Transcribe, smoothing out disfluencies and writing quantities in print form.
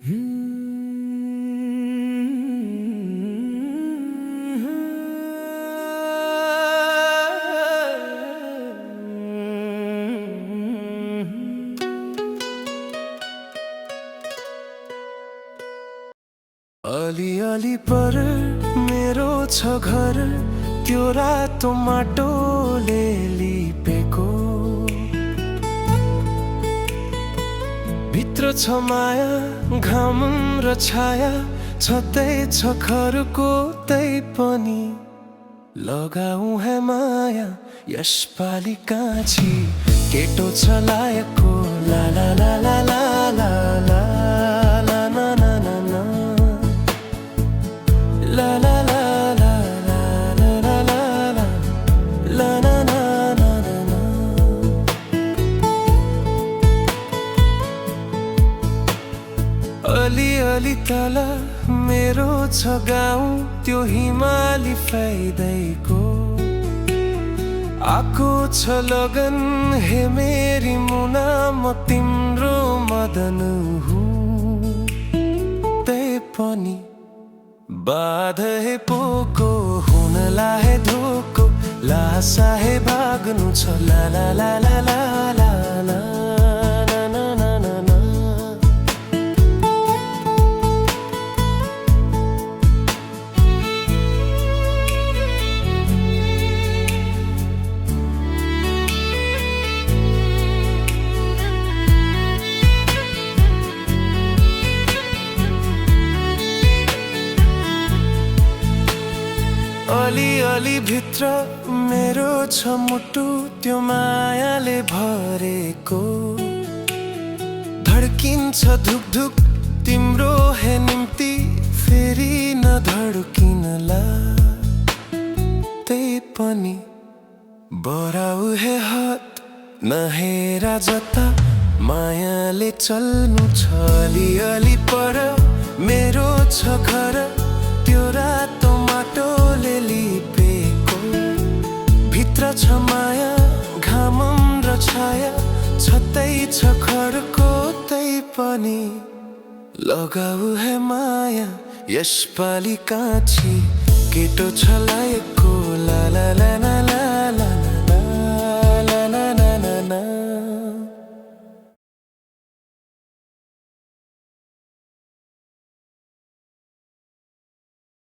अलिअलि पर मेरो छ घर, त्यो रातो माटोले लिपेको। भित्र छ माया, घाम र छाया, छतै छ घरको तै पनि लगाऊ है माया। यसपालि कान्छी केटो छ लायकको, ला ला ला ला ला ला ला ला ना ना ना ना, ला ला ला ला ला ला ला ला ला ना ना ना ना ना। अलिअलि तल मेरो छ गाउँ, त्यो हिमाली फाइदैको। आको छ लगन हे मेरी मुना, म तिम्रो मदन हुँ। तै पनि बाधा हे पोको, हुनला हे धोको, लासा हे भाग्नु छ, ला ला ला ला ला ला ला ना ना ना ना ना। अलिअलि भित्र मेरो छ मुटु, त्यो मायाले भरेको। धड्किन्छ धुक धुक तिम्रो हे निम्ति, फेरि नधड्किनला। तै पनि बराउ हे हात, नहेरा जता मायाले चल्नु छ। अलिअलि पर मेरो छ घर, त्यो रातो माटोले लिपेको। भित्र छ माया, घाम र छाया, छतै छ घरको तै पनि लगाऊ है माया। यसपालि कान्छी केटो छ लायकको।